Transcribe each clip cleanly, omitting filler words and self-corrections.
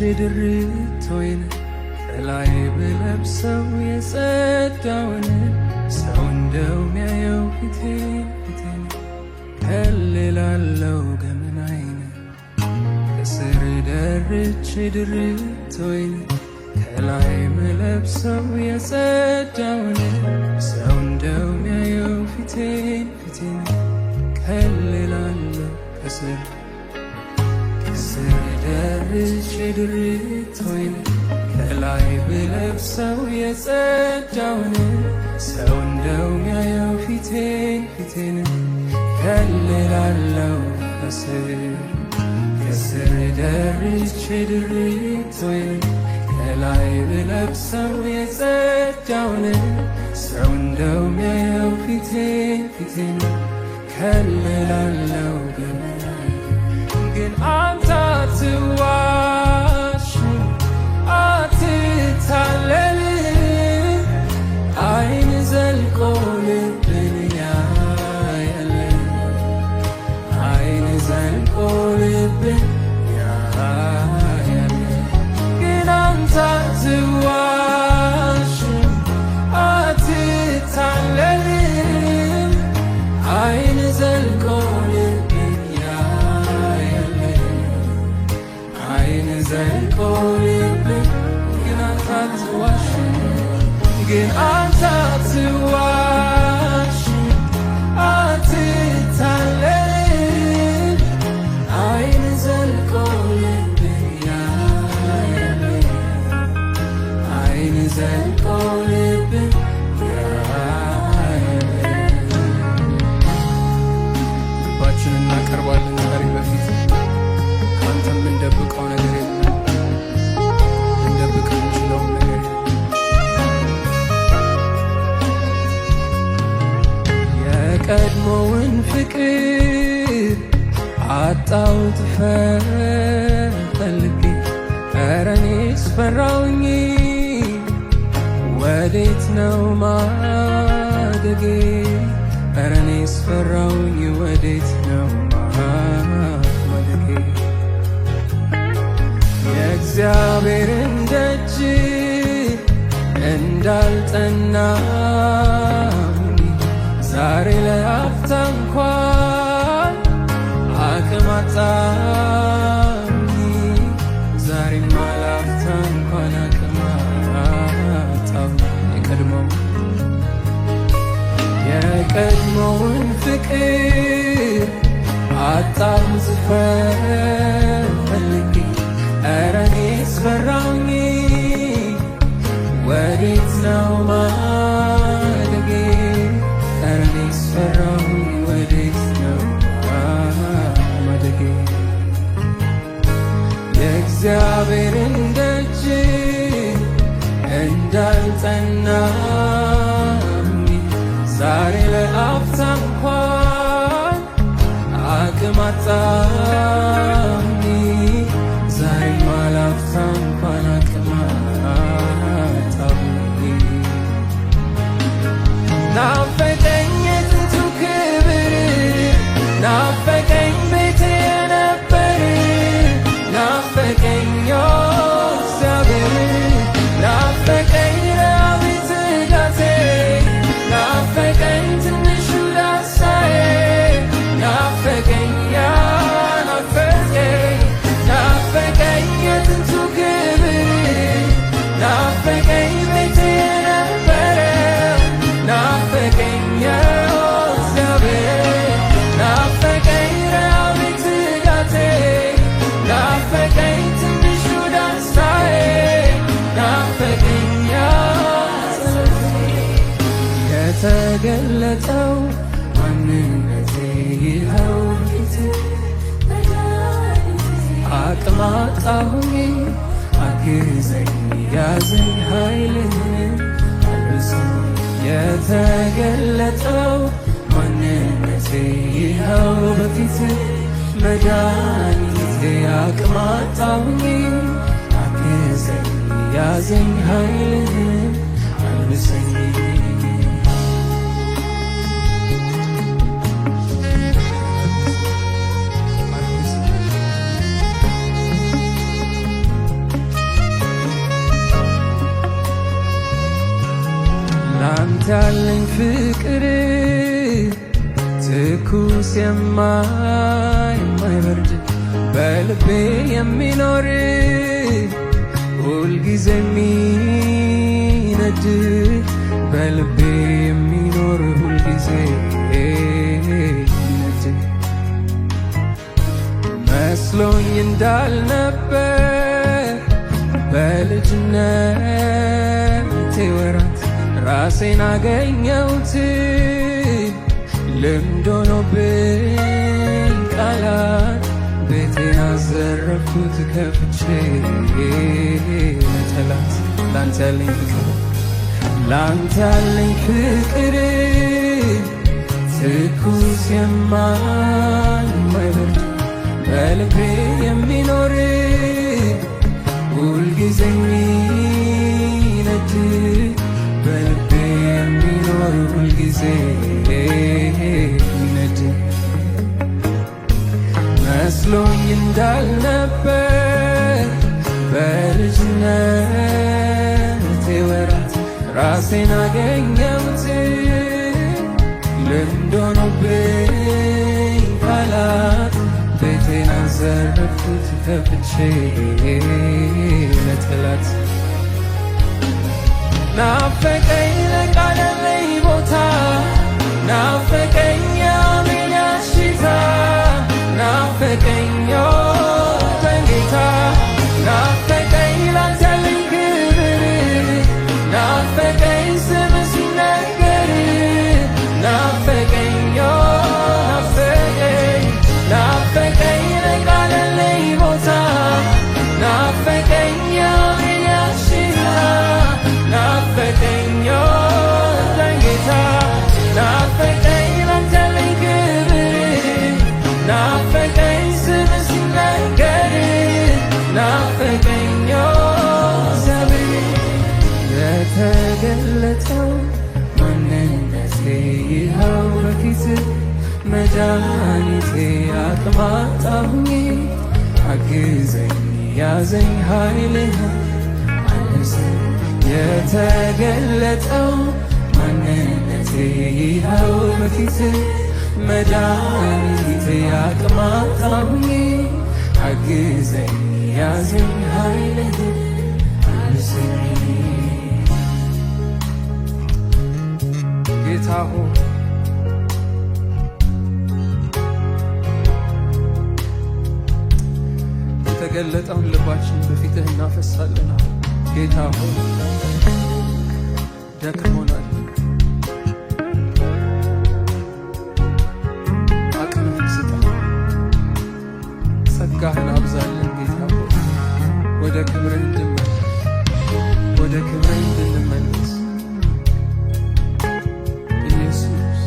ድርቶይን ከላይ ብለብሰው የጸዳውን ሰው እንደው ሚያየው ፊቴን ከልላለው ገመናይን ከስር ደርቼ ድርቶይን ከላይ ብለብሰው የጸዳውን ሰው እንደው ሚያየው ፊቴን ከልላለው ከስር ደርሼ ድርቶይን ከላይ ብለብሰው የጸዳውን ሰው እንደው ሚያየው ፊቴን ከልላለው ከስር ደርሼ ድርቶይን ከላይ ብለብሰው የጸዳውን ሰው እንደው ሚያየው ፊቴን ከልላለው ግን አንተ አትዋሽም አትታለልም አይን ዘልቆ ልብን ያያል አይን ዘልቆ ልብን ያያል ግን አንተ አትዋሽም አትታለልም አይን ዘልቆ ዘልቆ ልብን ግን አንተ አትዋሽም አትታለልም አይን ዘልቆ ልብን ያያል አይን ዘልቆ ልብን ያያል። ልባችንን እናቀርባለን ዛሬ በፊት ካንተ የምንደብቀው ነገር የለም የቀድሞውን ፍቅር አጣሁት ፈልጌ ኧረ እኔስ ፈራሁኝ ወዴት ነው ማደጌ ኧረ እኔስ ፈራሁኝ ወዴት ነው ማደጌ የእግዚአብሔርን ደጅ እንዳልጠና ዛሬ ለአፍታ እንኳን አቅም አጣሁኝ ዛሬማ ለአፍታ እንኳን አቅም አጣሁኝ የቀድሞውን ፍቅር አጣሁት ፈልጌ ኧረ እኔስ ፈራሁኝ ወዴት ነው ማደጌ ኧረ እኔስ ፈራሁኝ ወዴት ነው ማደጌ የእግዚአብሔርን ደጅ እንዳልጠናሁኝ ዛሬ ለአፍታ እንኳን አቅም አጣሁኝ ዛሬማ ለአፍታ እንኳን አቅም አጣሁኝ ናፈቀኝ የጥንቱ ክብር ናፈቀኝ ቤቴ የነበር ናፈቀኝ እግዚአብሔር ናፈቀኝ ለአቤት ትጋቴ ናፈቀኝ ትንሹ ዳሳዬ ናፈቀኝ ናፈቀኝ የጥንቱ ክብር ናፈቀኝ ቤቴ የነበረ ናፈቀኝ እግዚአብሔር ናፈቀኝ ለአቤት ትጋቴ ናፈቀኝ ትንሹ ዳስታዬ ናፈቀኝ የተገለጠው ማንነቴ ይኸው ፊት አቅም አጣሁኝ አግዘኝ ያዘኝ ኃይልህን አልብሰኝ የተገለጠው ማንነቴ ይኸው በፊት መድኃኒቴ አቅም አጣሁኝ አግዘኝ ያዘኝ ኃይልህን አልብሰኝ ያለኝ ፍቅር ትኩስ የማይበርድ በልቤ የሚኖር ሁልጊዜ የሚነድ በልቤ የሚኖር ሁልጊዜ የሚነድ መስሎኝ እንዳልነበር በልጅነቴ ወራት ራሴን አገኘሁት ልምድ ሆኖብኝ ቃላት ቤቴን አዘረፍኩት ከፍቼ ለጠላት ላንተ ያለኝ ፍቅር ትኩስ የማይበርድ በልቤ የሚኖር ሁልጊዜ የሚነድ በልቤ የሚኖር ሁልጊዜ የሚነድ መስሎኝ እንዳልነበር በልጅነቴ ወራት ራሴን አገኘሁት ልምድ ሆኖብኝ ቃላት ቤቴን አዘረፍኩት ከፍቼ ለጠላት ናፈቀኝ ለቃለለኝ ቦታ ናፈቀኝ አሜን ያሽታ ናፈቀኝ በጌታ ናፈቀኝ ላንተ ያለኝ ክብር ናፈቀኝ ስም ሲነገር ናፈቀኝ ናፈቀኝ ለቃለለኝ ቦታ ናፈቀኝ አሜን ያሽታ ናፈቀኝ ጌታ ናፈቀኝ ላንተ ያለኝ ክብር ናፈቀኝ ስም ሲነገር ናፈቀኝ እግዚአብሔር የተገለጠው ማንነቴ ይኸው በፊት መድኃኒቴ አቅም አጣሁኝ አግዘኝ ያዘኝ ኃይልህ አነሰኝ የተገለጠው ማንነቴ ይኸው በፊት መድኃኒቴ አቅም አጣሁኝ አግዘኝ ያዘኝ ኃይልህ አነሰኝ ጌታ ሆይ የተገለጠውን ልባችን በፊትህ እናፈሳለን። ጌታ ሆይ ደክሞናል፣ አቅምህን ስጠን፣ ጸጋህን አብዛልን። ጌታ ሆይ ወደ ክብርህ እንድንመለስ ኢየሱስ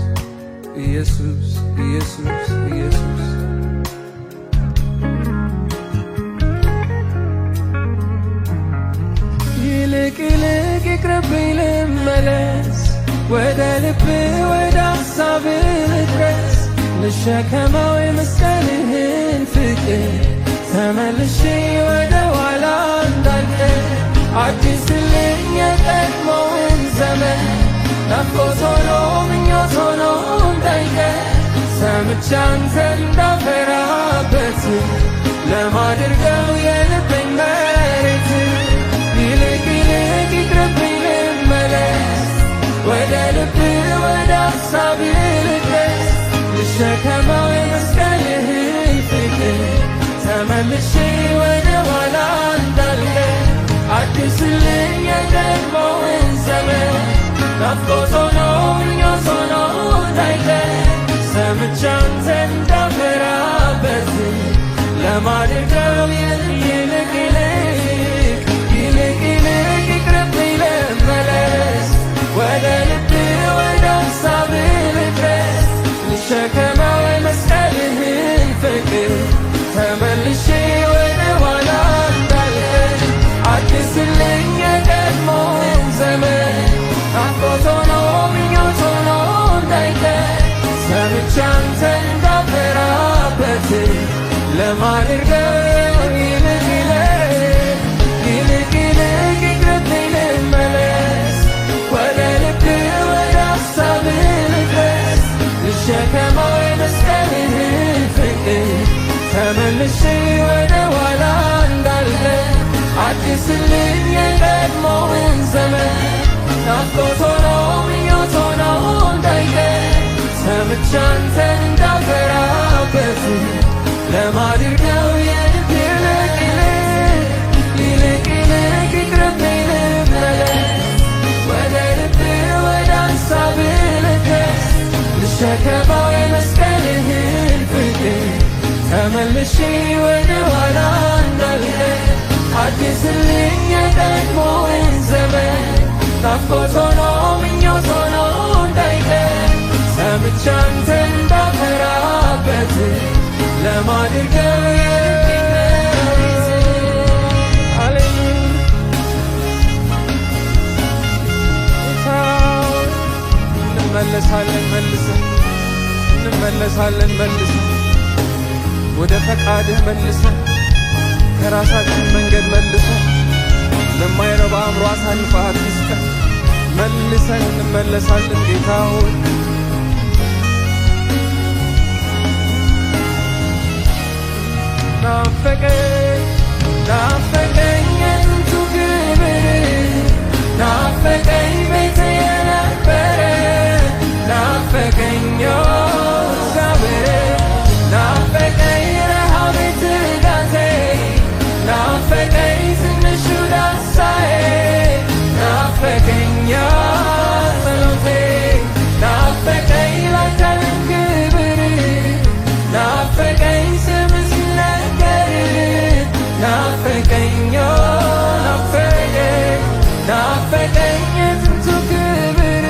ኢየሱስ ኢየሱስ ኢየሱስ ይልቅ ይቅርብኝ ልመለስ ወደ ልብህ ወደ ሐሳብህ ልድረስ ልሸከመው የመስቀልህን ፍቅር ተመልሼ ወደ ኋላ እንዳልቀር አዲስልኝ የቀድሞውን ዘመን ናፍቆት ሆኖ ምኞት ሆኖ እንዳይቀር ሰምቼ አንተን እንዳፈራበት ለማድርገው የልቤን መሬት ይልቅ ይቅርብኝ ልመለስ ወደ ልብህ ወደ ሐሳብህ ልድረስ ልሸከመው የመስቀልህን ፍቅር ተመልሼ ወደ ኋላ እንዳልቀር አዲስልኝ የቀድሞውን ዘመን ናፍቆት ሆኖ ምኞት ሆኖ እንዳይቀር ሰምቼ አንተን እንዳፈራበት ለማድረገው ይልቅ ይቅርብኝ ልመለስ ወደ ልብህ ወደ ሐሳብህ ልድረስ ልሸከመው የመስቀልህን ፍቅር ተመልሼ ወደ ኋላ እንዳልቀር አዲስልኝ የቀድሞውን ዘመን ናፍቆት ሆኖ ምኞት ሆኖ እንዳይቀር ሰምቼ አንተን እንዳፈራበት ለማድረገው ይልቅ ይቅርብኝ ልመለስ ወደ ልብህ ወደ የቀድሞውን ዘመን ናፍቆት ሆኖ ምኞት ሆኖ እንዳይቀር ሰምቼ አንተን እንዳፈራበት ለማድረገው የልብ ይልቅ ይልቅ ይቅርብኝ ልመለስ ወደ ልብ ወደ ሀሳብ ልድረስ ልሸከመው የመስቀልህን ፍቅር ተመልሼ ወደ ኋላ እንዳልቀር አድስልኝ የቀድሞውን ዘመን ናፍቆት ሆኖ ምኞት ሆኖ እንዳይቀር ሰምቼ አንተን እንዳፈራበት ለማድረገው እንመለሳለን መልሰን ወደ ፈቃድህ መልሰን ከራሳችን መንገድ መልሰን ለማይረባ አእምሮ አሳልፈህ አትስጠን። መልሰን እንመለሳለን ጌታ ሆይ ናፈቀኝ የጥንቱ ክብር ናፈቀኝ ቤት የነበረ ናፈቀኝ እግዚአብሔር ናፈቀኝ ረሃቤ ትጋቴ ናፈቀኝ ትንሹ ዳሳዬ ናፈቀኝ ጸሎቴ ናፈቀኝ ላንተን ክብር ናፈቀኝ ስም ሲነገር ናፈቀኝ ናፈቀኝ የጥንቱ ክብር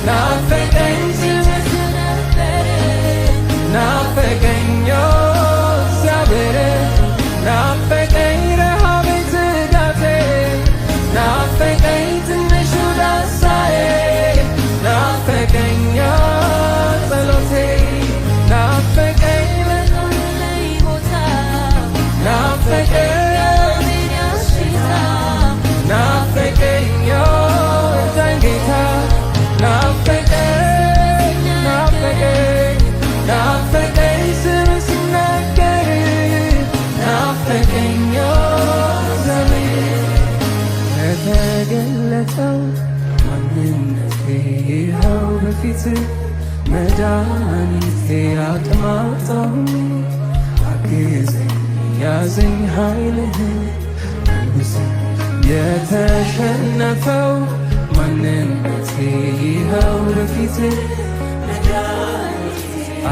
ናፈቀኝ ስም ሲነገር ናፈቀኝ እግዚአብሔር ናፈቀኝ ረሃቤ ትጋቴ ናፈቀኝ ትንሹ ዳሳዬ ናፈቀኝ ጸሎቴ ናፈቀኝ በቆምለኝ ቦታ ናፈቀኝ ያሽታ ናፈቀኝ እርዳኝ ጌታ ናፈቀኝ ናፈቀኝ ስም ሲነገር ናፈቀኝ ዘመን የተገለጠው ማንነቴ ይኸው በፊት መድኃኒቴ አቅማጣሁኝ አግዘኝ ያዘኝ ኃይልህን የተሸነፈው ማንነቴ ይኸው በፊት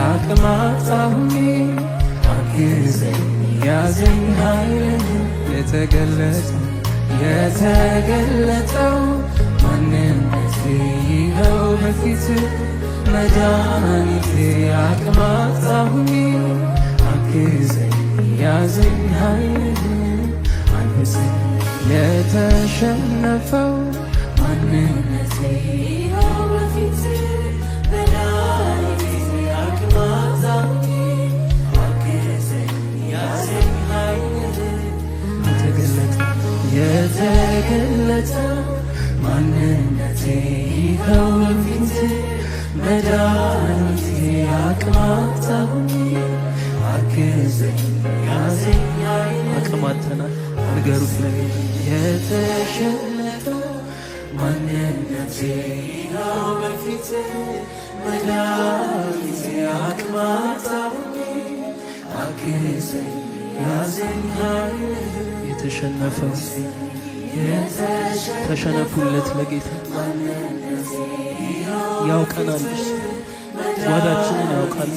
አቅማጣሁኝ አግዘኝ ያዘኝ ኃይልህን የተገለጠው ማንነቴ ይኸው በፊት መድኃኒቴ አቅማጣሁኝ አግዘኝ ያዘኝ ኃይልህን አንግሰኝ የተሸነፈው ማንነቴ ይኸው በፊት መድኃኒቴ አቅማጣሁኝ አግዘኝ ያዘኝ ኃይልህን የተገለጠው ማንነቴ ይኸው በፊት መድኃኒቴ አቅማጣሁኝ አግዘኝ ያዘኝ አቅማተናል ንገሩት ለጌታ የተሸነፈው ማንነቴ ይኸው በፊት መድኃኒቴ አቅማጣሁኝ አግዘኝ ያዘኝ የተሸነፈው ተሸነፉለት ለጌታ ያውቀናል ጓዳችንን ያውቃል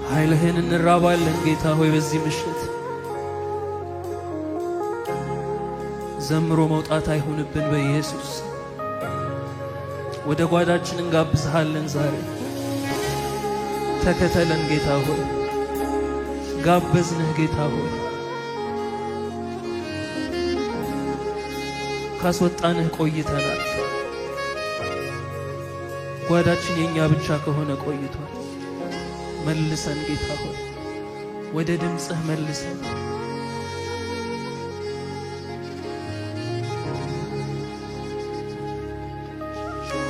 ኃይልህን እንራባለን ጌታ ሆይ በዚህ ምሽት ዘምሮ መውጣት አይሁንብን በኢየሱስ ወደ ጓዳችን እንጋብዝሃለን ዛሬ ተከተለን ጌታ ሆይ ጋበዝንህ ጌታ ሆይ ካስወጣንህ ቆይተናል ጓዳችን የኛ ብቻ ከሆነ ቆይቷል መልሰን ጌታ ሆይ ወደ ድምጽህ መልሰን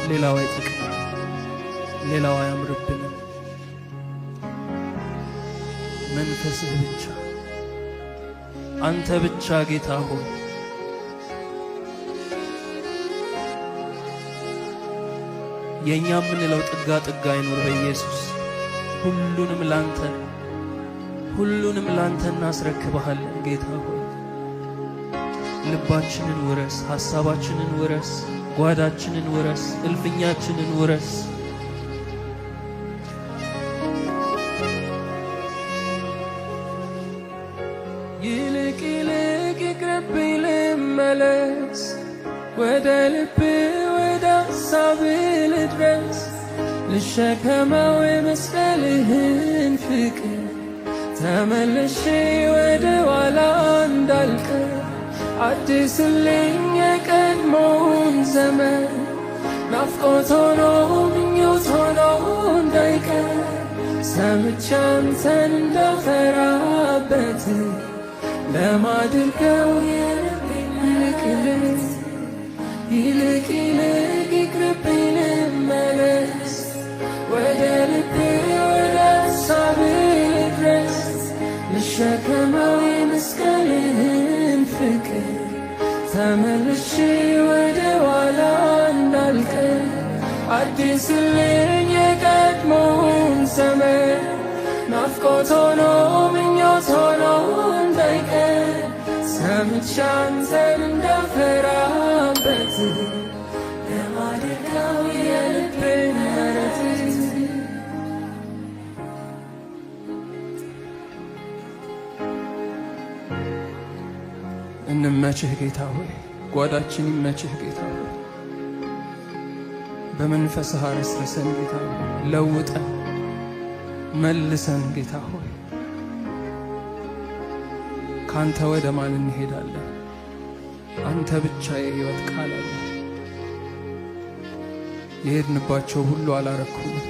ሌላው አይጠቅም ሌላው አያምርብንም። መንፈስህ ብቻ፣ አንተ ብቻ ጌታ ሆይ የኛ የምንለው ጥጋ ጥጋ አይኖር በኢየሱስ። ሁሉንም ላንተ እናስረክብሃለን ጌታ ሆይ። ልባችንን ውረስ፣ ሐሳባችንን ውረስ፣ ጓዳችንን ውረስ፣ እልፍኛችንን ውረስ። ይልቅ ይቅርብኝ ልመለስ፣ ወደ ልብ ወደ ሐሳብ ልድረስ። ልሸከመው የመስቀልህን ፍቅር፣ ተመልሼ ወደ ኋላ እንዳልቀር። አድስልኝ የቀድሞውን ዘመን፣ ናፍቆት ሆኖ ምኞት ሆኖ እንዳይቀር። ሰምቼ አንተን እንዳፈራበት ለማድርገው የልቤን ምልክት። ይልቅ ይቅርብኝ ልመለስ፣ ወደ ልቤ ወደ ሐሳብ ልድረስ። ልሸከመው የመስቀልህን ፍቅር፣ ተመልሼ ወደ ኋላ እንዳልቀር። አድስልኝ የቀድሞውን ዘመን፣ ናፍቆት ሆኖ ምኞት ሆኖ እንዳይቀር። ሰምቼ አንተን እንዳፈራበት ለማድረገው የልቤን ምሕረት። እንመችህ ጌታ ሆይ፣ ጓዳችን ይመችህ ጌታ ሆይ። በመንፈስህ አረስርሰን ጌታ ሆይ፣ ለውጠን መልሰን ጌታ ሆይ። ካንተ ወደ ማን እንሄዳለን? አንተ ብቻ የሕይወት ቃል አለ። የሄድንባቸው ሁሉ አላረኩንም፣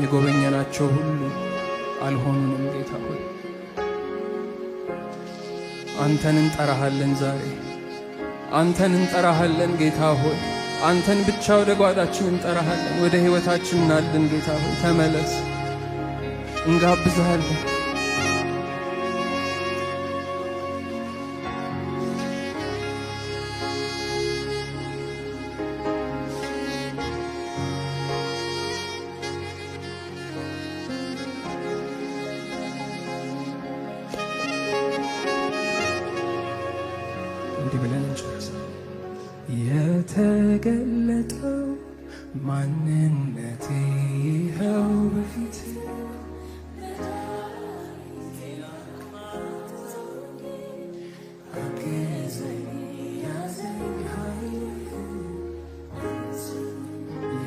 የጎበኘናቸው ሁሉ አልሆኑንም ጌታ ሆይ። አንተን እንጠራሃለን ዛሬ፣ አንተን እንጠራሃለን ጌታ ሆይ። አንተን ብቻ ወደ ጓዳችን እንጠራሃለን፣ ወደ ሕይወታችን እናልን ጌታ ሆይ። ተመለስ፣ እንጋብዝሃለን። እንዲህ ብለን እንጨርሳለን። የተገለጠው ማንነቴ ይኸው በፊት፣ አግዘኝ ያዘኝ ኃይል።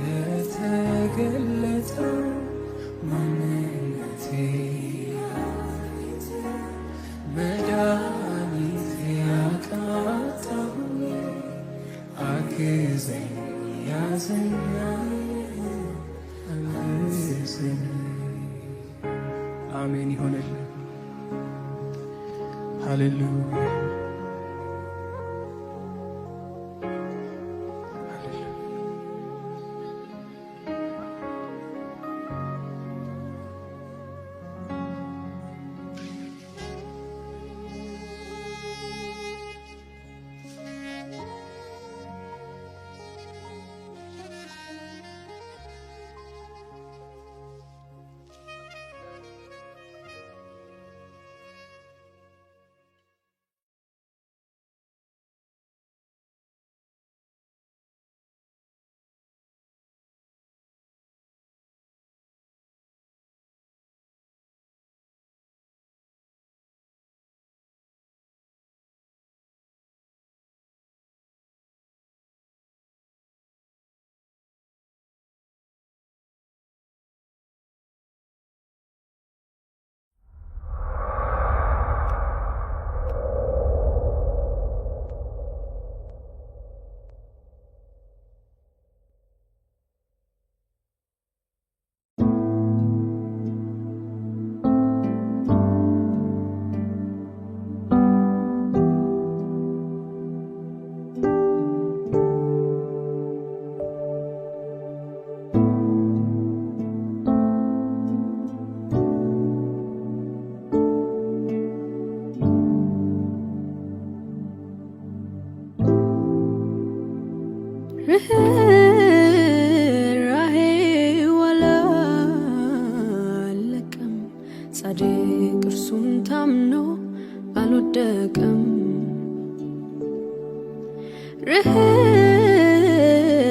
የተገለጠው ማንነቴ መድኃኒቴ ያቃጣው፣ አግዘኝ ያዘኝ አግዘኝ። አሜን ይሆንልን። ሃሌሉያ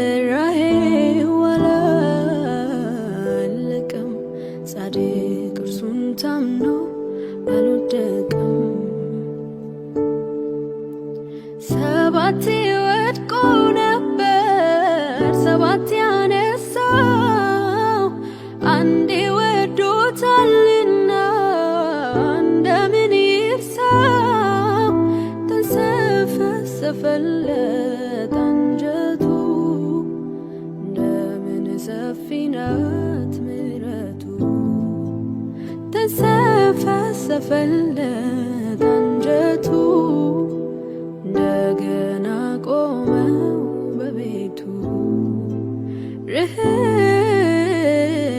ርኅራኄው አላለቀም፣ ጻድቅ እርሱን ታምኖ አልወደቀም። ሰባቴ ወድቆ ነበር፣ ሰባቴ ያነሳው፣ አንዴ ወዶታልና እንደምን ይርሳው። ተንሰፈሰፈለት አንጀቱ፣ እንደምን ሰፊ ናት ምሕረቱ። ተንሰፈሰፈለት አንጀቱ፣ እንደገና ቆመው በቤቱ።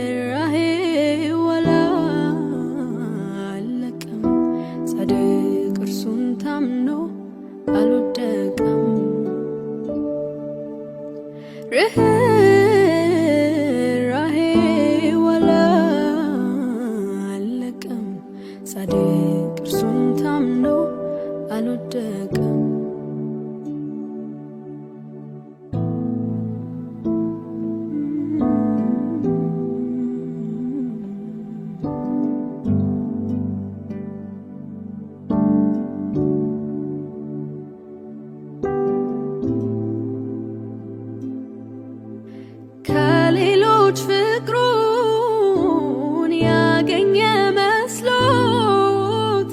ርኅራኄው አላለቀም፣ ጻድቅ እርሱን ታምኖ አልወደቀም። ርኅራኄው አላለቀም፣ ጻድቅ እርሱን ታምኖ አልወደቀም። ከሌሎች ፍቅሩን ያገኘ መስሎት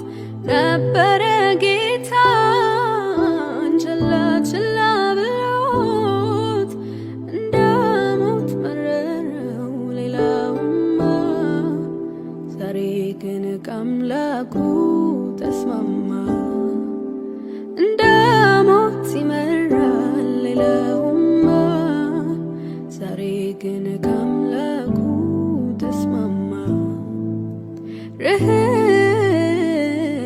ነበረ ጌታን ችላ ችላ ብሎት፣ እንደ ሞት መረረው ሌላውማ። ዛሬ ግን ከአምላኩ ተስማማ። እንደ ሞት ይመራል ሌላውማ፣ ዛሬ ግን ከአምላኩ ተስማማ።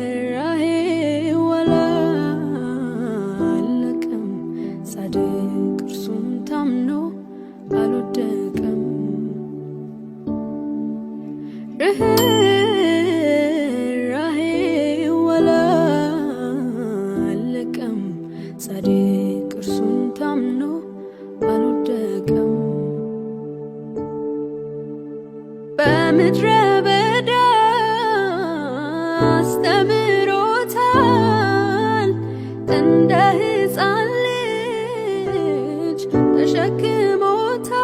ርኅራኄው አላለቀም፣ ጻድቅ እርሱን ታምኖ አልወደቀም። ርኅራኄው አላለቀም፣ ጻድቅ እርሱን ታምኖ አልወደቀም። በምድረ በዳ አስተምሮታል፣ እንደ ሕፃን ልጅ ተሸክሞታል።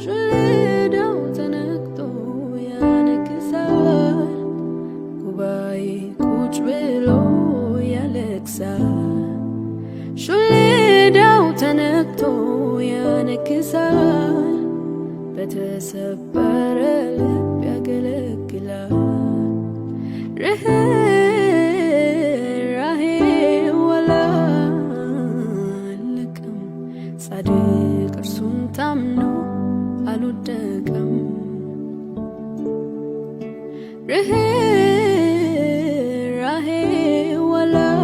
ሹልዳው ተነክቶ ያነክሳል፣ ጉባኤ ቁጭ ብሎ ያለቅሳል። ሹልዳው ተነክቶ ያነክሳል፣ በተሰበረ ልብ ያገለግላል። ርኅራኄው አላለቀም፣ ጻድቅ እርሱን ታምኖ አልወደቀም። ርኅራኄው አላለቀም፣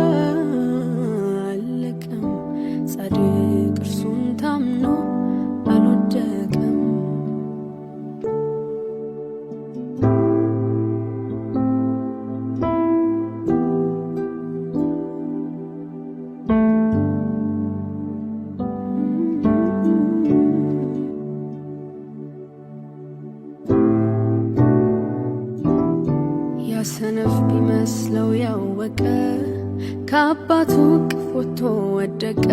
ጻድቅ እርሱን ታምኖ አልወደቀም። ያሰነፍ ቢመስለው ያወቀ፣ ከአባቱ እቅፍ ወጥቶ ወደቀ።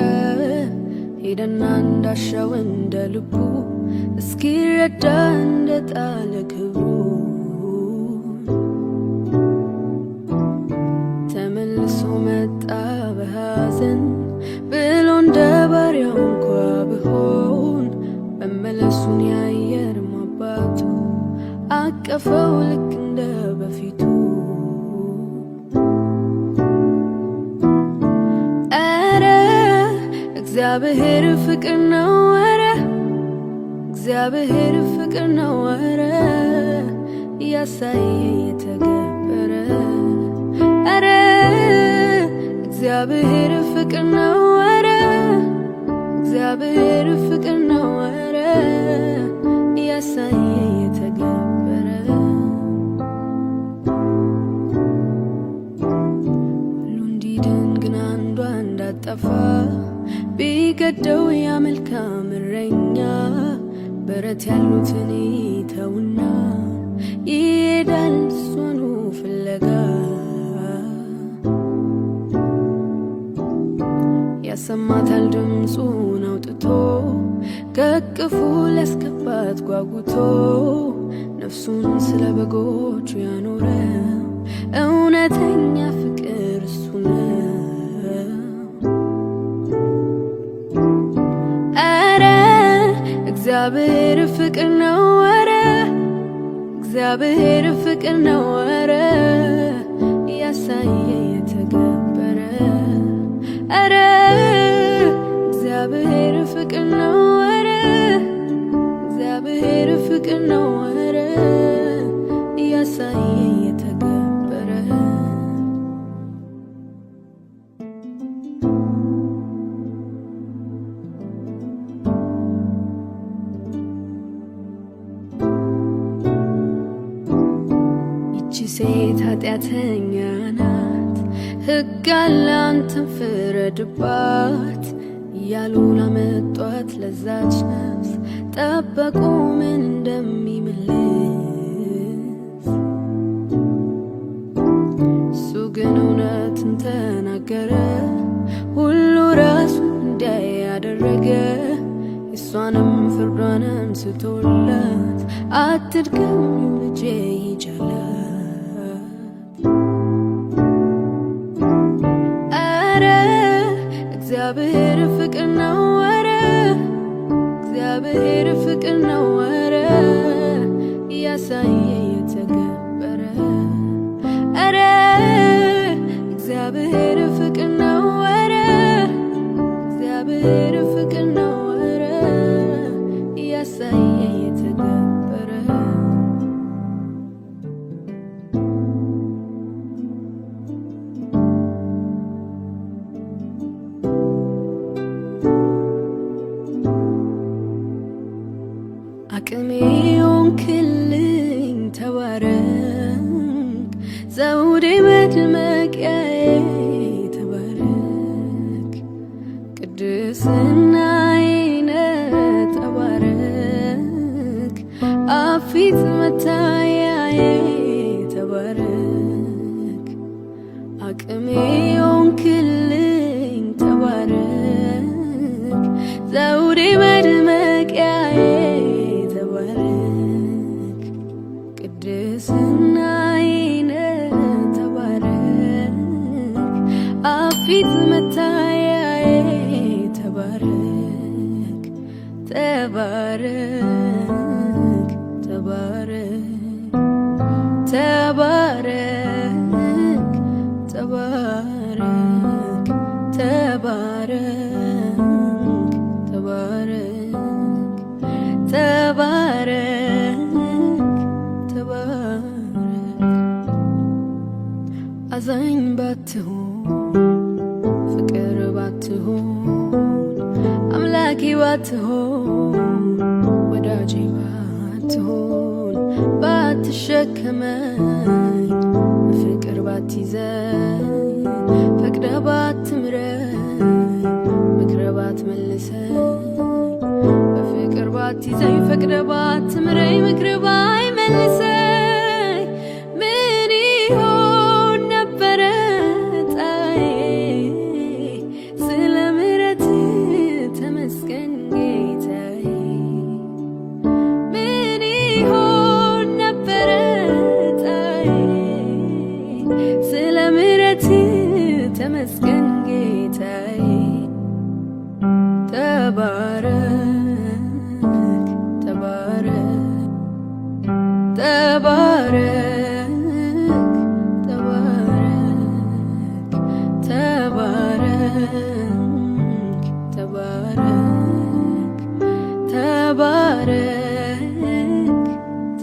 ሄደና እንዳሻው እንደ ልቡ፣ እስኪረዳ እንደ ጣለ ክብሩ። ተመልሶ መጣ በሐዘን ብሎ እንደ ባሪያው እንኳ ብሆን፣ መመለሱን ያየርም አባቱ አቀፈው ልክ እንደ በፊቱ። ኧረ እግዚአብሔር ፍቅር ነው፣ ኧረ እግዚአብሔር ፍቅር ነው፣ ኧረ እያሳየ የተገበረ። ኧረ እግዚአብሔር ፍቅር ነው፣ ኧረ እግዚአብሔር ፍቅር ነው፣ ኧረ እያሳየ የተገበረ። ሁሉ እንዲድን ግን አንዷ እንዳጠፋ በረት ያሉትን ተውና ይሄዳል እሷኑ ፍለጋ ያሰማታል ድምፁን አውጥቶ ከቅፉ ሊያስገባት ጓጉቶ ነፍሱን ስለ በጎቹ ያኖረ እውነተኛ ፍቅር እሱ ነው። ኧረ እግዚአብሔር ፍቅር ነው፣ ኧረ እግዚአብሔር ፍቅር ነው፣ ኧረ ያሳየ የተገበረ ኧረ እግዚአብሔር ፍቅር ነው፣ ኧረ እግዚአብሔር ፍቅር ነው፣ ኧረ ያሳየ የተገበረ ይቺ ሴት ኃጢአተኛ ናት፣ ሕግ አለ አንተን ፍረድባት እያሉ ላመጧት ለዛች ነፍስ ጠበቁ ምን እንደሚመልስ። እሱ ግን እውነትን ተናገረ፣ ሁሉ ራሱን እንዲያይ ያደረገ። እሷንም ፍርዷን አንስቶላት አትድገሚው ልጄ ሂጂ አላት። ኧረ እግዚአብሔር ፍቅር ነው፣ ኧረ እግዚአብሔር ፍቅር ነው፣ ኧረ ያሳየ የተገበረ ኧረ እግዚአብሔር ፍቅር ነው፣ ኧረ እግዚአብሔር ፍቅር ነው፣ ኧረ ያሳየ የተገበረ አቅሜ ሆንክልኝ ተባረክ፣ ዘውዴ መድመቂያዬ ተባረክ፣ ቅድስናዬ ነህ ተባረክ፣ አፊት መታያዬ ተባረክ። አቅሜ ሆንክልኝ ተባረክ፣ ዘውዴ መድመቂያዬ ቅድስናዬ ነህ ተባረክ፣ አፊት መታያዬ ተባረክ። ተባረክ ተባረክ ተባረክ ተባረክ ተባረክ ተባረክ። አዛኝ ባትሆን ፍቅር ባትሆን አምላኬ ባትሆን ወዳጄ ባትሆን ባትሸከመኝ ፍቅር ባትይዘኝ ፈቅደ ባትምረኝ ምክረ ባትመልሰኝ በፍቅር ባትይዘኝ ፈቅደ ባትምረኝ ምክረ ባይመልሰኝ ምን ይሆን ነበረ ጣዬ? ስለ ምሕረት ተመስገን ጌታዬ። ምን ይሆን ነበረ ጣዬ? ስለ ምሕረት ተመስገን ጌታዬ። ተባረክ ተባረክ ተባረክ ተባረክ ተባረክ ተባረክ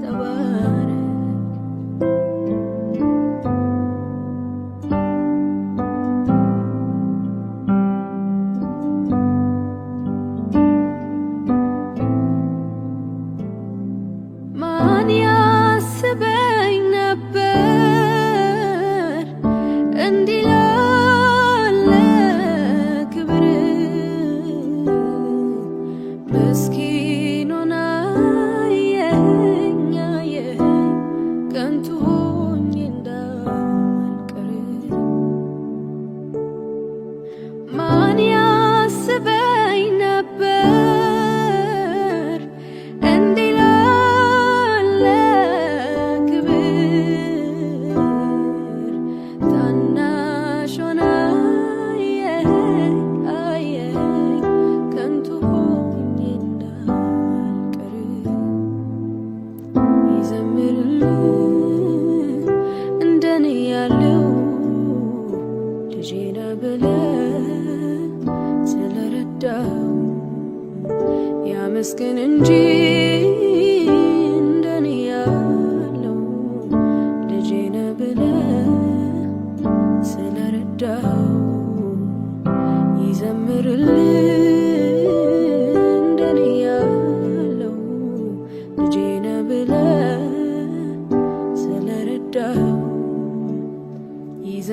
ተባረክ። ማን ያስበኝ ነበር እንዲህ ላለ ክብር? ምስኪን ሆና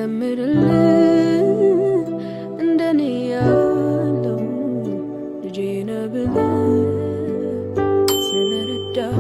ልዘምርልህ እንደኔ ያለው ልጄ ነህ ብለህ ስለረዳህ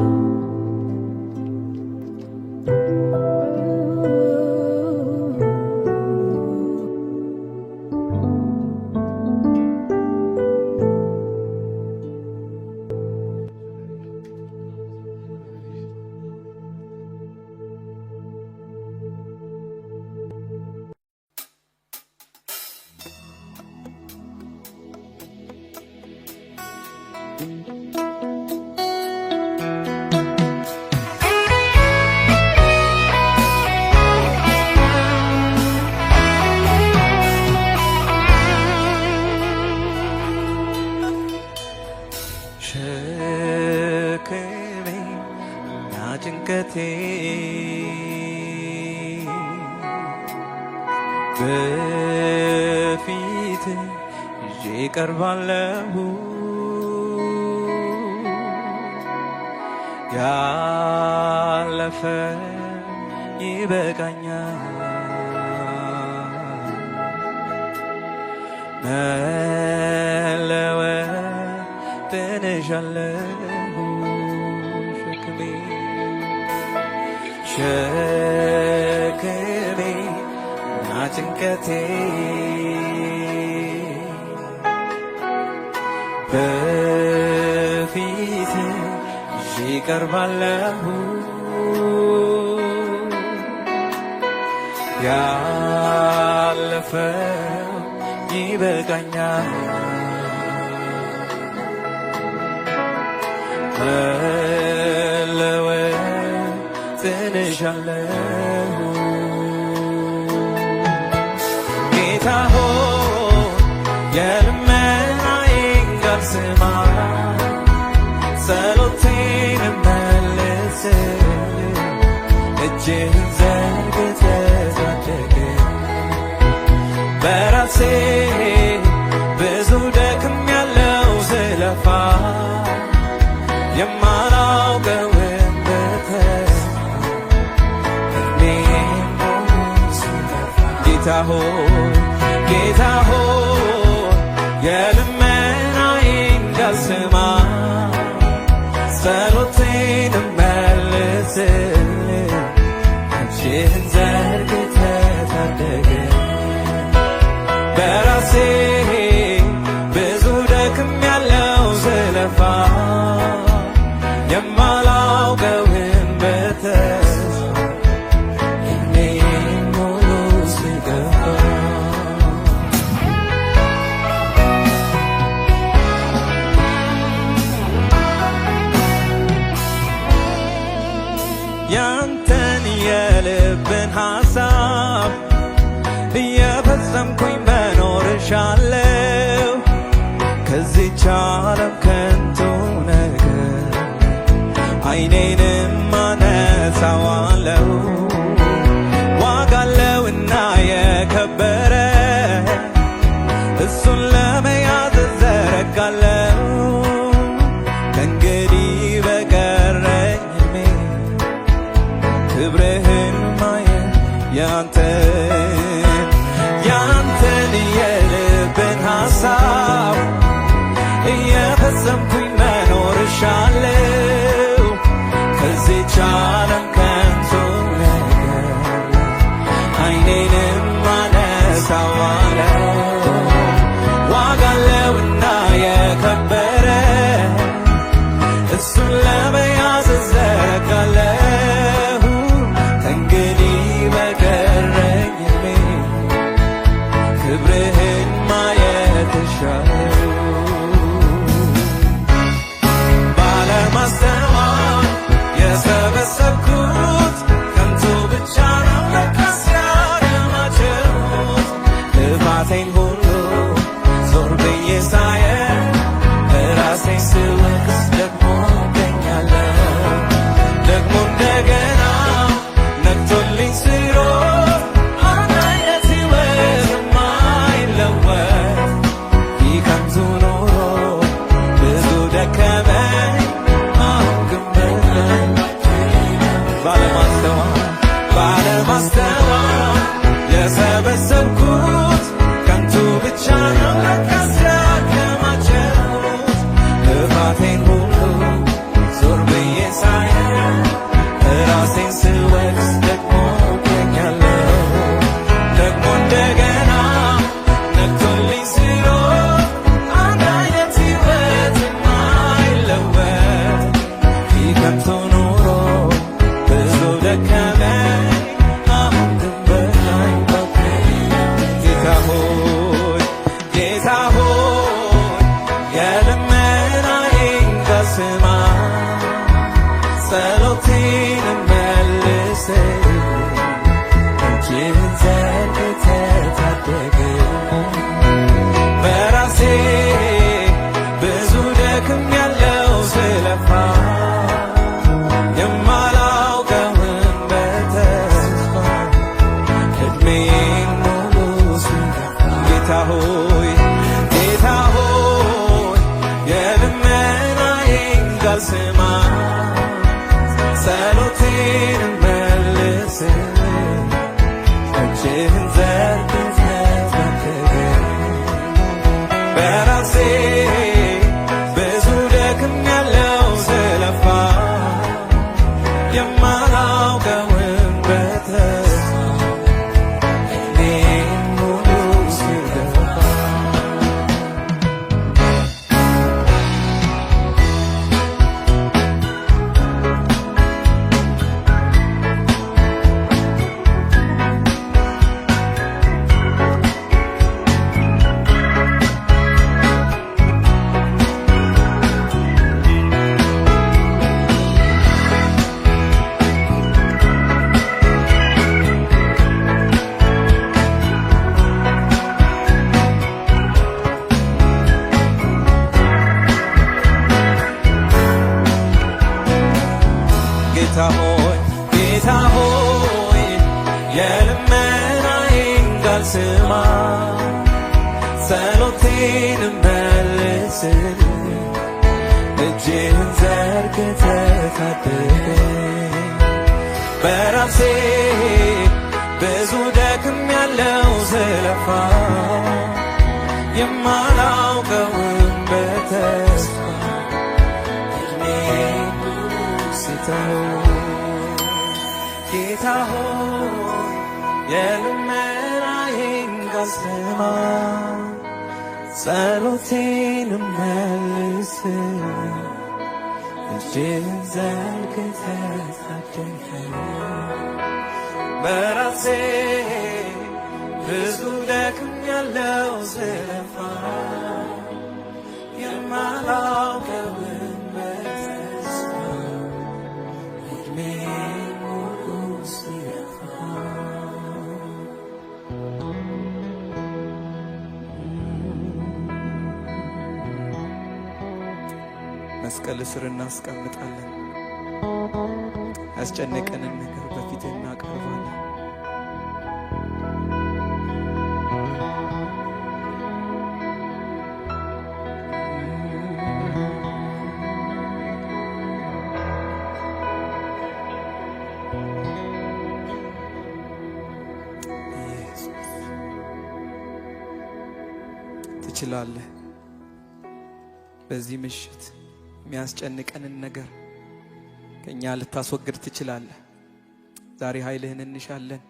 ሸክሜና ጭንቀቴ በፊት ይዤ ቀርባለሁ ያለፈ ይበቃኛል መለወጥ እሻለሁ ሸክሜና ጭንቀቴ በፊት ይዤ ቀርባለሁ ያለፈው ይበቃኛል መለወጥ እሻለሁ ጌታ ሆይ የልመናዬን ቃል ስማ ጸሎቴን መልስልኝ እጅህን ዘርግተህ ታደገኝ በራሴ ብዙ ደክሜያለሁ ስለፋ የማላውቀውን በተስፋ እድሜን ሙሉ ስለፋ ጌታ ሆይ የልመናዬን ቃል ስማ ጸሎቴን መልስልኝ እጅህን ዘርግተህ ታደገኝ በራሴ ብዙ ደክሜያለሁ ስለፋ የማላውቀውን በተስፋ እድሜን ሙሉ ስገፋ ያንተን የልብን ሐሳብ እየፈጸምኩኝ መኖር እሻለሁ ከዚህች ዓለም ከንቱ ነገር ዓይኔንም አነሳዋለሁ ዋጋ አለውና የከበረ እሱን ለመያዝ እዘረጋለሁ ከእንግዲህ በቀረኝ ዕድሜ ክብርህን ማየት ያንተን የልብን ሐሳብ እየፈጸምኩኝ መኖር እሻለሁ ከዚህች ዓለም ከንቱ ነገር ዓይኔንም አነሳዋለሁ ዋጋ አለውና የከበረ እሱን ለመያዝ እዘረጋለሁ ከእንግዲህ በቀረኝ ዕድሜ ክብርህን ማየት እሻለሁ ባለማስተዋል የሰበሰብኩት ከንቱ ብቻ ነው ለካስ ያከማቸሁት ልፋቴን ሁሉ ዞር ብዬ ሳየው ራሴን ስወቅስ ደግሞ እገኛለሁ ደግሞ እንደገና ነግቶልኝ ስሮጥ አንድ አይነት ሕይወት የማይለወጥ ይህ ከንቱ ኑሮ ብዙ ደከመኝ አሁን ግን በቃኝ ባለማስተዋል የሰበሰብኩት ከንቱ ኑሮ ብዙ ደከመኝ አሁን ግን በቃኝ ጌታ ሆይ ጌታ ሆይ የልመናዬን ቃል ስማ ጸሎቴን መልስ እጅህን ዘርግተህ ታደገኝ በራሴ ብዙ ደክሜያለሁ ስለፋ የማላውቀውን በተስፋ ዕድሜን ሙሉ ስለፋ ጌታ ሆይ ጌታ ሆይ የልመናዬን ቃል ስማ ጸሎቴን መልስ እጅህን ዘርግተህ ታደገኝ በራሴ ብዙ ደክሜያለሁ ስለፋ የማላውቀውን በተስፋ ዕድሜን ሙሉ ስለፋ ጌታ ሆይ የልመናዬን ቃል ስማ ጸሎቴን መልስ እጅህን ዘርግተህ ታደገኝ በራሴ ብዙ ደክሜያለሁ ስለፋ የማላውቀውን በተስፋ ዕድሜን ሙሉ ስተው ጌታ ሆይ የልመናዬን ቃል ስማ ጸሎቴን መልስ እጅህን ዘርግተህ ታደገኝ በራሴ ብዙ ደክሜያለሁ ስለፋ የማላውቀውን በተስፋ ዕድሜን ሙሉ ሲለፋ መስቀል ስር እናስቀምጣለን ያስጨነቀንን ነገር በፊትህ እናቀርባለን ትችላለህ በዚህ ምሽት የሚያስጨንቀንን ነገር ከኛ ልታስወግድ ትችላለህ ዛሬ ኃይልህን እንሻለን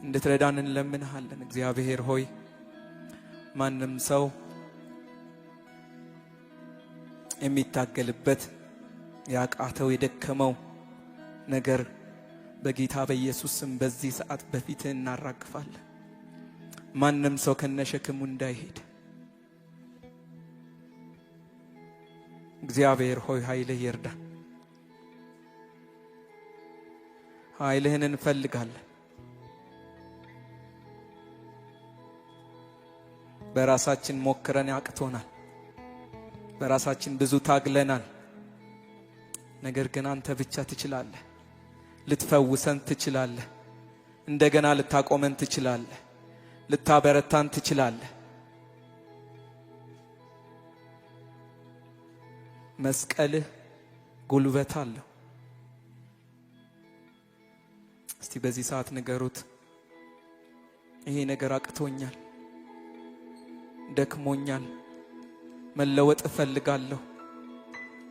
እንድትረዳን እንለምንሃለን እግዚአብሔር ሆይ ማንም ሰው የሚታገልበት ያቃተው የደከመው ነገር በጌታ በኢየሱስ ስም በዚህ ሰዓት በፊትህ እናራግፋለን ማንም ሰው ከነሸክሙ እንዳይሄድ እግዚአብሔር ሆይ ኃይልህ ይርዳ ኃይልህን እንፈልጋለን በራሳችን ሞክረን ያቅቶናል በራሳችን ብዙ ታግለናል ነገር ግን አንተ ብቻ ትችላለህ ልትፈውሰን ትችላለህ እንደገና ልታቆመን ትችላለህ ልታበረታን ትችላለህ መስቀልህ ጉልበት አለው እስቲ በዚህ ሰዓት ንገሩት ይሄ ነገር አቅቶኛል ደክሞኛል መለወጥ እፈልጋለሁ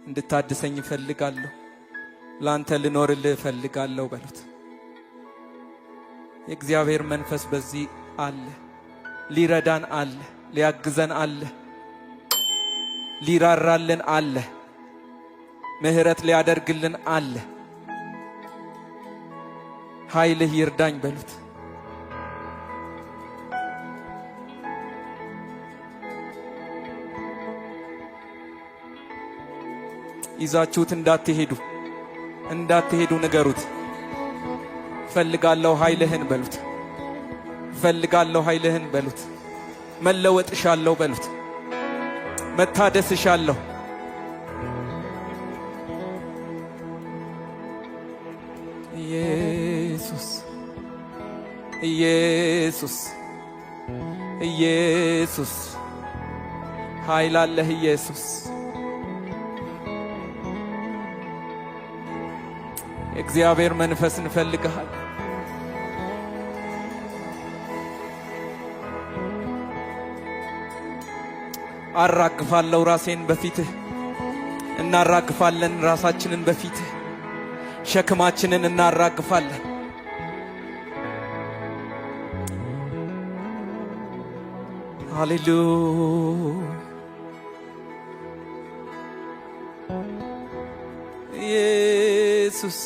እንድታድሰኝ እፈልጋለሁ ላንተ ልኖርልህ እፈልጋለሁ በሉት የእግዚአብሔር መንፈስ በዚህ አለ ሊረዳን አለ ሊያግዘን አለ ሊራራልን አለ ምህረት ሊያደርግልን አለ። ኃይልህ ይርዳኝ በሉት። ይዛችሁት እንዳትሄዱ ንገሩት። ፈልጋለሁ ኃይልህን በሉት። ፈልጋለሁ ኃይልህን በሉት። መለወጥሻለሁ በሉት። መታደስሻለሁ። ኢየሱስ ኢየሱስ ኢየሱስ ኃይል አለህ ኢየሱስ። እግዚአብሔር መንፈስ እንፈልግሃል። አራግፋለሁ ራሴን በፊትህ። እናራግፋለን ራሳችንን በፊትህ። ሸክማችንን እናራግፋለን። ሃሌሉያ ኢየሱስ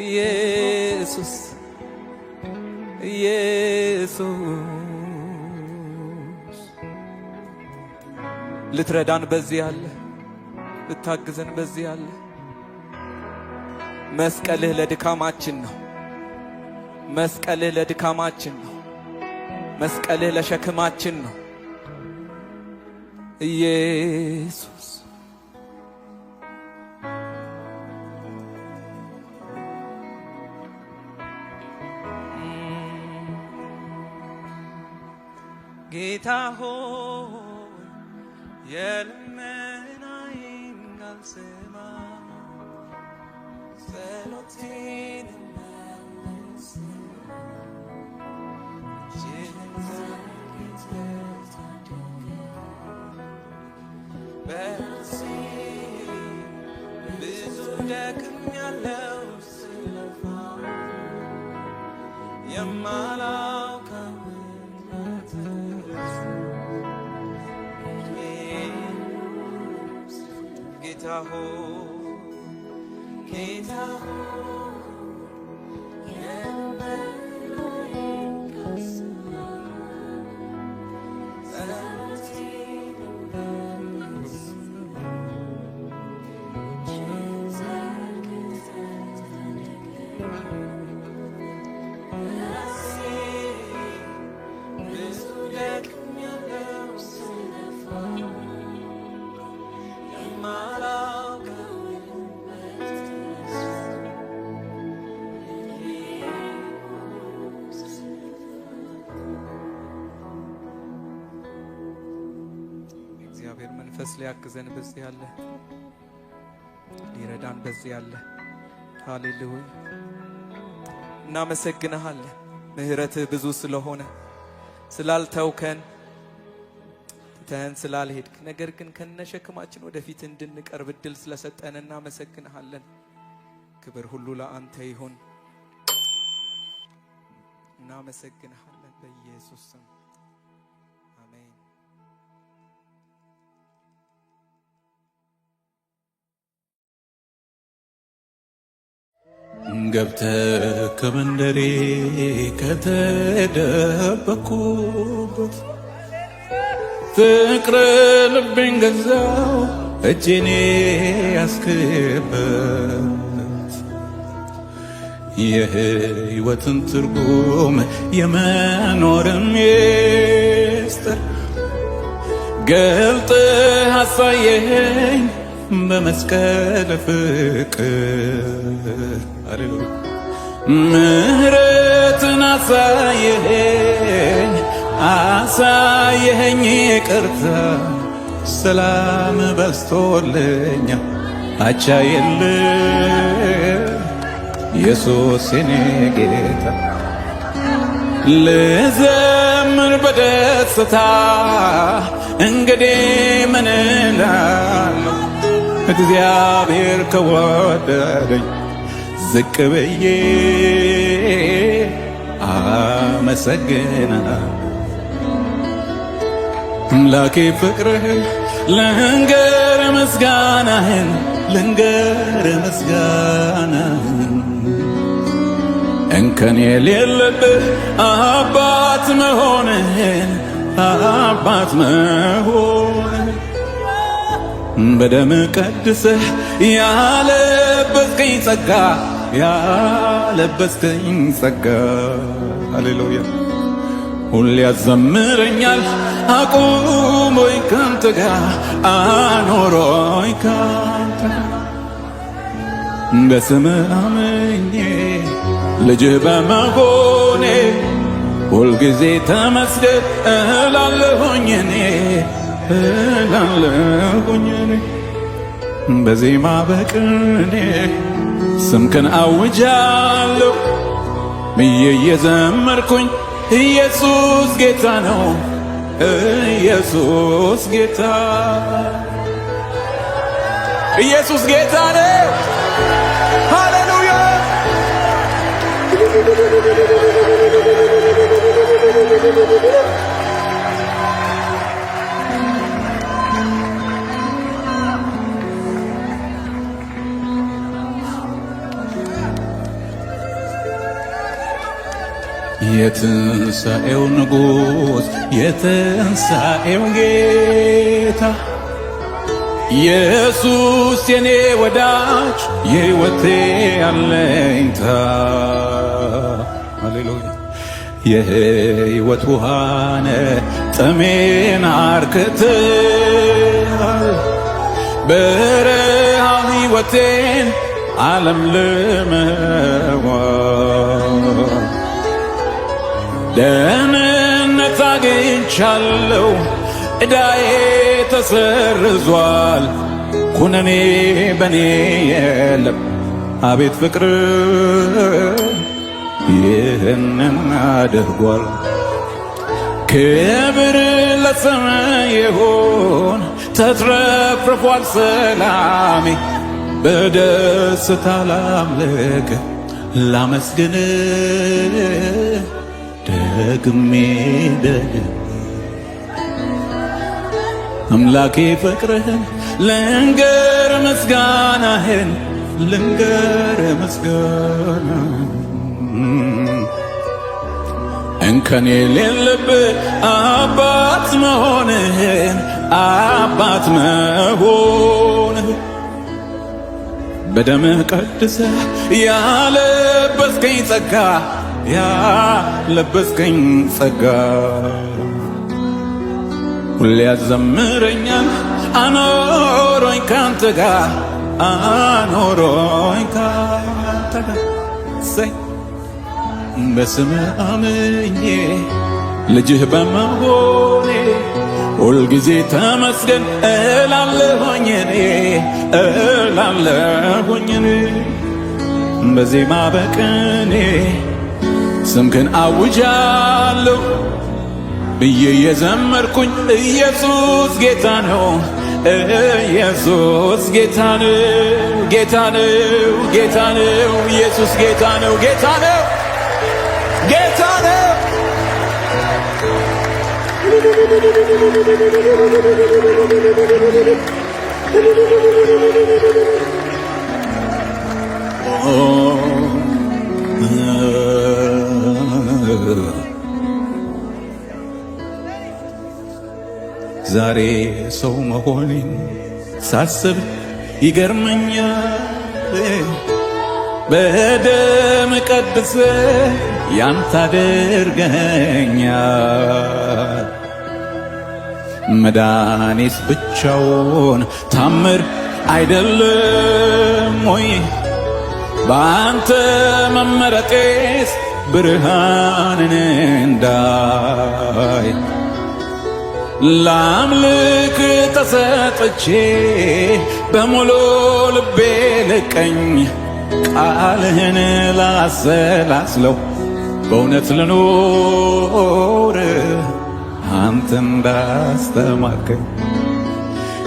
ኢየሱስ ኢየሱስ ልትረዳን በዚህ አለ። ልታግዘን በዚህ አለ። መስቀልህ ለድካማችን ነው። መስቀልህ ለድካማችን ነው። መስቀልህ ለሸክማችን ነው። ኢየሱስ ጌታ ሆይ የልመናዬን ቃል ስማ፣ ጸሎቴን መልስ፣ እጅህን ዘርግተህ ታደገኝ። በራሴ ብዙ ደክሜያለሁ ስለፋ የማላውቀው ጌታ ሆይ ጌታ ሆይ የልመናዬን ቃል ስማ፣ ጸሎቴን መልስ፣ እጅህን ዘርግተህ ታደገኝ። በራሴ ብዙ ደክሜያለሁ ስለፋ እግዚአብሔር መንፈስ ሊያግዘን በዚህ ያለ፣ ሊረዳን በዚህ ያለ። ሃሌሉያ እናመሰግንሃለን። ምህረትህ ብዙ ስለሆነ ስላልተውከን ትተኸን ስላልሄድክ፣ ነገር ግን ከነሸክማችን ወደፊት እንድንቀርብ እድል ስለሰጠን እናመሰግንሃለን። ክብር ሁሉ ለአንተ ይሁን። እናመሰግንሃለን በኢየሱስ ስም አሜን። ገብተህ ከመንደሬ ከተደበኩበት ፍቅር ልቤን ገዛው እጄኔ ያስክበት የህይወትን ትርጉም የመኖርን ሚስጥር ገልጠህ አሳየኸኝ በመስቀል ፍቅር። ሃሌሉያ ምህረትን አሳየኸኝ ይቅርታ ሰላም በዝቶልኛ አቻ የለ ኢየሱስ የኔ ጌታ። ልዘምር በደስታ እንግዲህ ምን እላለሁ፣ እግዚአብሔር ከወደደኝ ዝቅ ብዬ አመሰግናለሁ። አምላኬ ፍቅርህ ልንገር ምስጋናህን ልንገር ምስጋና እንከን የሌለብህ አባት መሆንህን አባት መሆንህን በደም ቀድሰህ ያለበስከኝ ጸጋ ያለበስከኝ ጸጋ ሃሌሉያ ሁሌ ያዘምረኛል አቁሞኝ ካንተ ጋር አኖሮኝ ካንተ በስምህ አምኜ ልጅህ በመሆኔ ሁልጊዜ ተመስገን እላለሁኝ እኔ እላለሁኝ እኔ በዜማ በቅኔ ስምክን አውጃለሁ ብዬ እየዘመርኩኝ ኢየሱስ ጌታ ነው ኢየሱስ ጌታ ኢየሱስ ጌታ ነው ሃሌሉያ የትንሣኤው ንጉሥ የትንሣኤው ጌታ ኢየሱስ የኔ ወዳጅ የሕይወቴ አለኝታ ሃሌሉያ የሕይወት ውሃነ ጥሜን አርክተሃል በረሃ ሕይወቴን ዓለም ልመዋል ደህንነት አግኝቻለሁ ዕዳዬ ተሰርዟል ኩነኔ በኔ የለም አቤት ፍቅር ይህንን አድርጓል ክብር ለሰማይ ይሁን ተትረፍርፏል ሰላሜ በደስታ ላምልክ ላመስግን ደግሜ አምላኬ ፍቅርህን ልንገር ምስጋናህን ልንገር ምስጋናህን እንከን የሌለብህ አባት መሆንህን አባት መሆንህን በደምህ ቀድሰህ ያለበስከኝ ጸጋ ያለበስከኝ ጸጋ ሁሌ ያዘምረኛል አኖሮኝ ካንተ ጋር አኖሮኝ ካንተ ጋር ሰይ በስምህ አምኜ ልጅህ በመሆኔ ሁልጊዜ ተመስገን እላለሁኝ እኔ እላለሁኝ እኔ በዜማ በቅኔ ስምክን አውጃለሁ ብዬ የዘመርኩኝ ኢየሱስ ጌታ ነው ኢየሱስ ጌታ ነው ጌታ ነው ጌታ ነው ኢየሱስ ጌታ ነው ጌታ ነው ጌታ ነው ዛሬ ሰው መሆኔን ሳስብ ይገርመኛል በደም ቀድሰ ያንተ አድርገኛል መዳኔስ ብቻውን ታምር አይደለም ወይ በአንተ መመረጤስ ብርሃንን እንዳይ ላምልክ ተሰጥቼ በሙሉ ልቤ ልቀኝ ቃልህን ላሰላስለው በእውነት ልኖር አንተ እንዳስተማርከኝ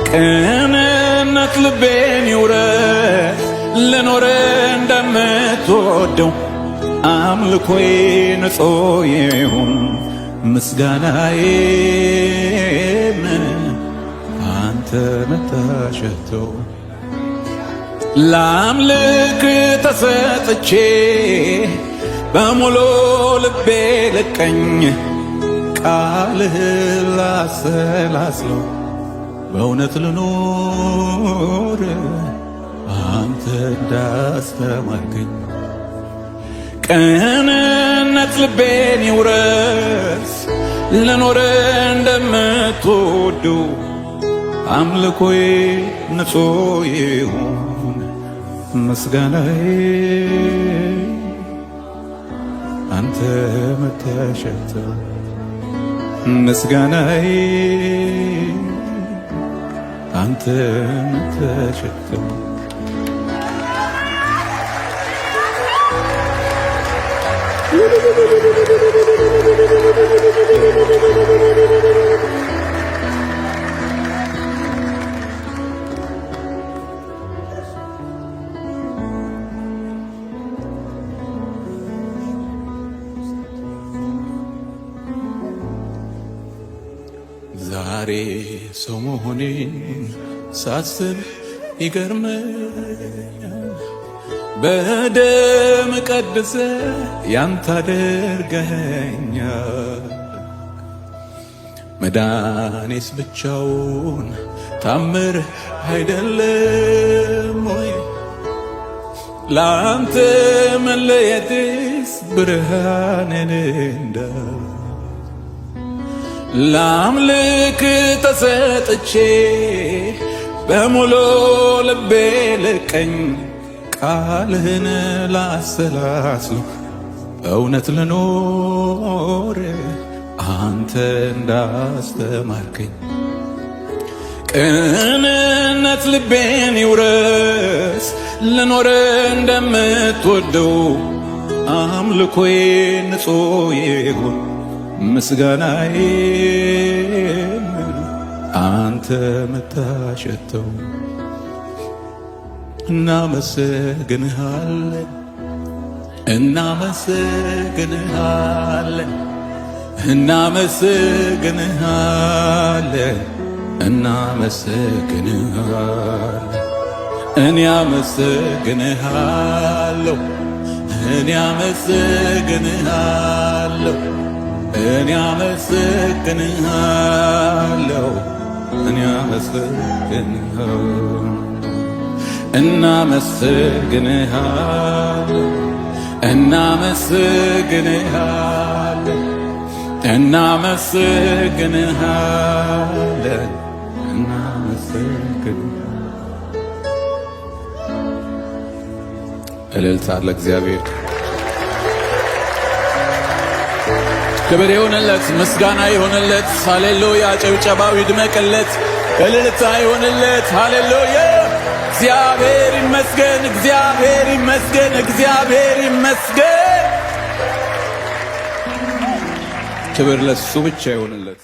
ቅንነት ልቤን ይውረስ ልኖር እንደምትወደው አምልኮዬ ንጹሕ ይሁን ምስጋናዬም አንተ መታሸተው ላምልክ ተሰጥቼ በሙሉ ልቤ ልቀኝ ቃልህ ላሰላስለው በእውነት ልኖር አንተ እንዳስተማርከኝ ቅንነት ልቤን ይውረስ ልኖር እንደምትወዱ አምልኮዬ ንጹሕ ይሁን ምስጋናዬ አንተ መተሸተው ምስጋናዬ አንተ መተሸተው ዛሬ ሰው መሆኔን ሳስብ ይገርመኛል። በደም ቀድሰ ያንተ አድርገኸኛል። መዳኔስ ብቻውን ታምር አይደለም ወይ? ለአንተ መለየትስ ብርሃንን እንደ ላምልክ ተሰጥቼ በሙሉ ልቤ ልቀኝ ቃልህን ላሰላስለው በእውነት ልኖር አንተ እንዳስተማርከኝ ቅንነት ልቤን ይውረስ ልኖር እንደምትወደው አምልኮዬ ንጹሕ ይሁን ምስጋናዬ አንተ መታሸተው እናመሰግንሃለን እናመሰግንሃለን እናመሰግንሃለን እናመሰግንሃለን እኔ አመሰግንሃለሁ እኔ አመሰግንሃለሁ እኔ አመሰግንሃለሁ እኔ አመሰግንሃለሁ እናመሰግንሃለሁ እናመሰግንሃለሁ እናመሰግንሃለሁ እናመሰግንሃለሁ። እልልታ ለእግዚአብሔር ክብር ይሁንለት፣ ምስጋና ይሁንለት። ሃሌሉያ! ጭብጨባው ይድመቅለት፣ እልልታ ይሁንለት። ሃሌሉያ! እግዚአብሔር ይመስገን፣ እግዚአብሔር ይመስገን፣ እግዚአብሔር ይመስገን። ክብር ለሱ ብቻ ይሁንለት።